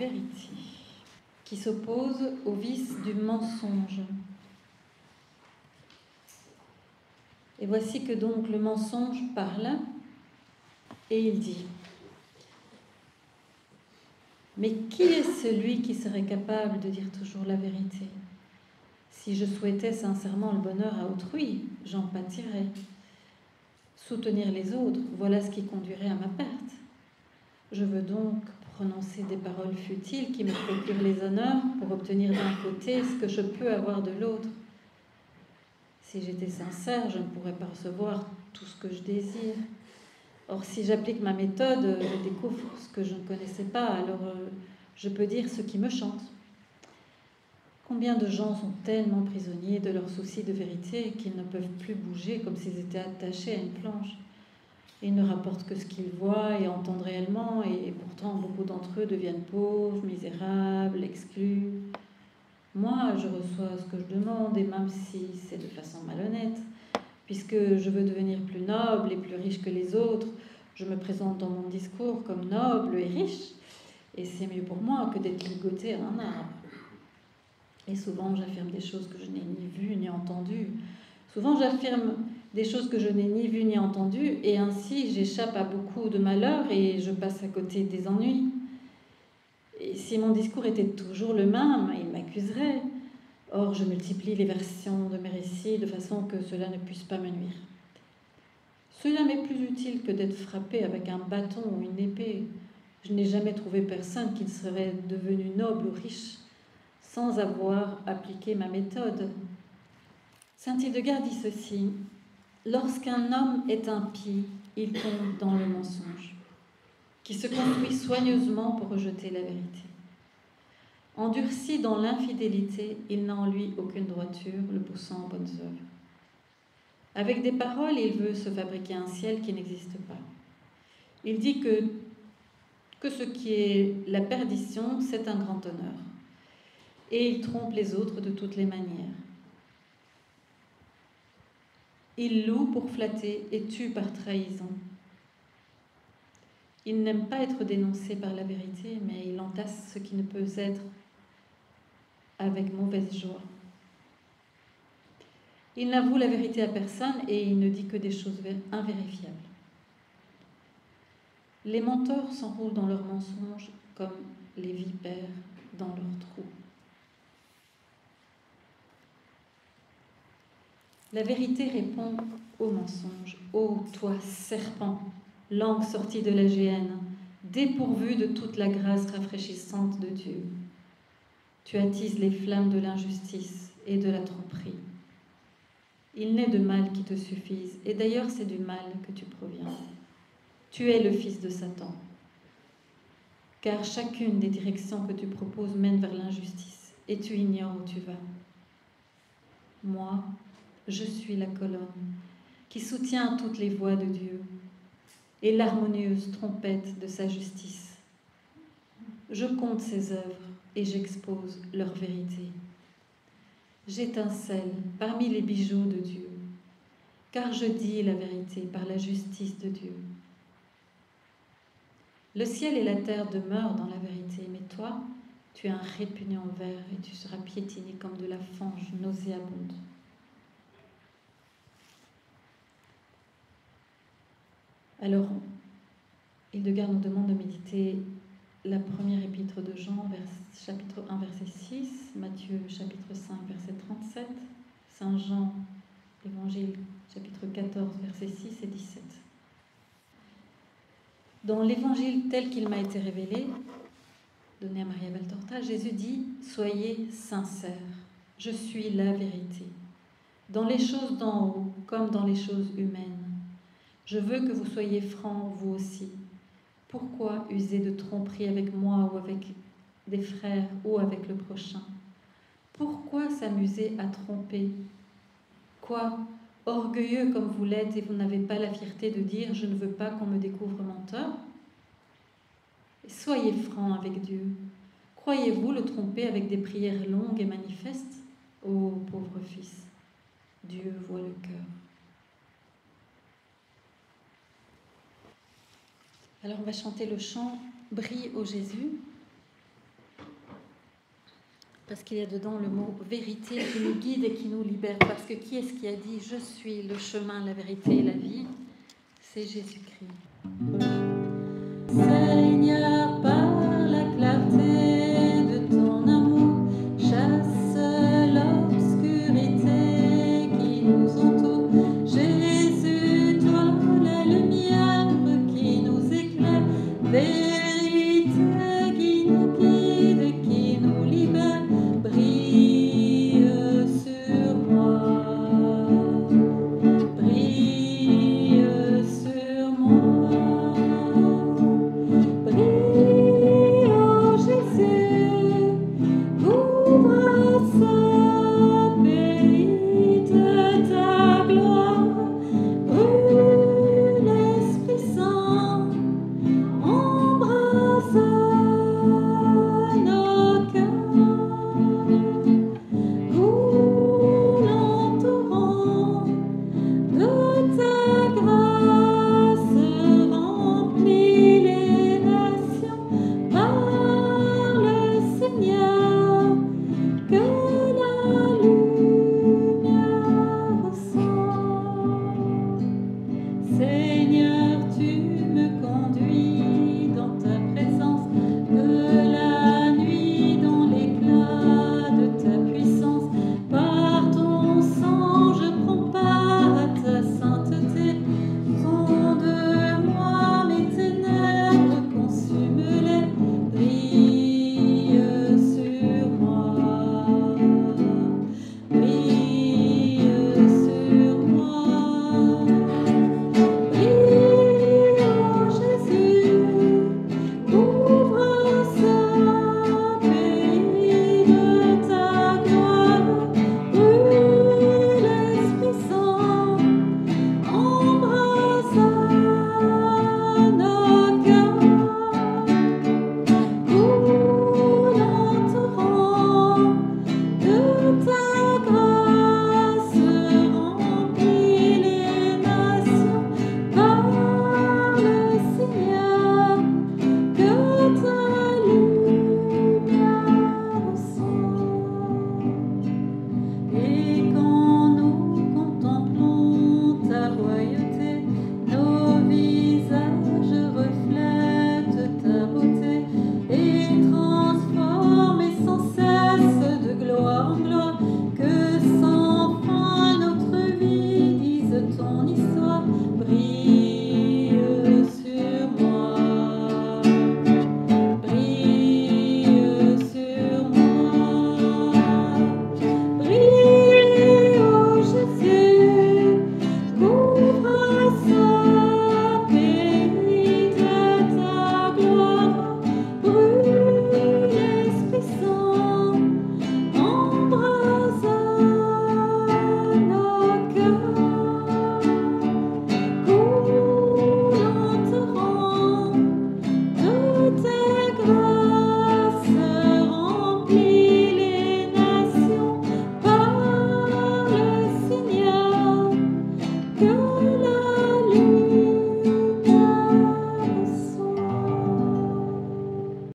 vérité, qui s'oppose au vice du mensonge. Et voici que donc le mensonge parle, et il dit: mais qui est celui qui serait capable de dire toujours la vérité? Si je souhaitais sincèrement le bonheur à autrui, j'en pâtirais. Soutenir les autres, voilà ce qui conduirait à ma perte. Je veux donc prononcer des paroles futiles qui me procurent les honneurs pour obtenir d'un côté ce que je peux avoir de l'autre. Si j'étais sincère, je ne pourrais pas recevoir tout ce que je désire. Or, si j'applique ma méthode, je découvre ce que je ne connaissais pas, alors je peux dire ce qui me chante. Combien de gens sont tellement prisonniers de leurs soucis de vérité qu'ils ne peuvent plus bouger comme s'ils étaient attachés à une planche. Ils ne rapportent que ce qu'ils voient et entendent réellement, et pourtant beaucoup d'entre eux deviennent pauvres, misérables, exclus. Moi, je reçois ce que je demande, et même si c'est de façon malhonnête, puisque je veux devenir plus noble et plus riche que les autres, je me présente dans mon discours comme noble et riche, et c'est mieux pour moi que d'être ligoté à un arbre. Et souvent, j'affirme des choses que je n'ai ni vues ni entendues. Souvent, j'affirme des choses que je n'ai ni vues ni entendues, et ainsi, j'échappe à beaucoup de malheurs et je passe à côté des ennuis. Et si mon discours était toujours le même, il m'accuserait. Or, je multiplie les versions de mes récits de façon que cela ne puisse pas me nuire. Cela m'est plus utile que d'être frappé avec un bâton ou une épée. Je n'ai jamais trouvé personne qui serait devenu noble ou riche sans avoir appliqué ma méthode. Saint Hildegard dit ceci: lorsqu'un homme est impie, il tombe dans le mensonge, qui se construit soigneusement pour rejeter la vérité. Endurci dans l'infidélité, il n'a en lui aucune droiture, le poussant aux bonnes œuvres. Avec des paroles, il veut se fabriquer un ciel qui n'existe pas. Il dit que ce qui est la perdition, c'est un grand honneur. Et il trompe les autres de toutes les manières. Il loue pour flatter et tue par trahison. Il n'aime pas être dénoncé par la vérité, mais il entasse ce qui ne peut être avec mauvaise joie. Il n'avoue la vérité à personne et il ne dit que des choses invérifiables. Les menteurs s'enroulent dans leurs mensonges comme les vipères dans leurs trous. La vérité répond au mensonge. Ô toi, serpent, langue sortie de la géhenne, dépourvu de toute la grâce rafraîchissante de Dieu. Tu attises les flammes de l'injustice et de la tromperie. Il n'est de mal qui te suffise, et d'ailleurs c'est du mal que tu proviens. Tu es le fils de Satan, car chacune des directions que tu proposes mène vers l'injustice, et tu ignores où tu vas. Moi, je suis la colonne qui soutient toutes les voies de Dieu et l'harmonieuse trompette de sa justice. Je compte ses œuvres et j'expose leur vérité. J'étincelle parmi les bijoux de Dieu, car je dis la vérité par la justice de Dieu. Le ciel et la terre demeurent dans la vérité, mais toi, tu es un répugnant ver et tu seras piétiné comme de la fange nauséabonde. Alors, Hildegard nous demande de méditer la première épître de Jean, chapitre 1, verset 6, Matthieu, chapitre 5, verset 37, Saint Jean, Évangile, chapitre 14, verset 6 et 17. Dans l'Évangile tel qu'il m'a été révélé, donné à Maria Valtorta, Jésus dit « Soyez sincères, je suis la vérité, dans les choses d'en haut comme dans les choses humaines. Je veux que vous soyez francs, vous aussi. Pourquoi user de tromperie avec moi ou avec des frères ou avec le prochain? Pourquoi s'amuser à tromper? Quoi? Orgueilleux comme vous l'êtes et vous n'avez pas la fierté de dire « Je ne veux pas qu'on me découvre menteur ?» Soyez francs avec Dieu. Croyez-vous le tromper avec des prières longues et manifestes? Ô pauvre fils, Dieu voit le cœur. Alors on va chanter le chant « Brille, ô Jésus ». parce qu'il y a dedans le mot vérité qui nous guide et qui nous libère. Parce que qui est-ce qui a dit « Je suis le chemin, la vérité et la vie » C'est Jésus-Christ.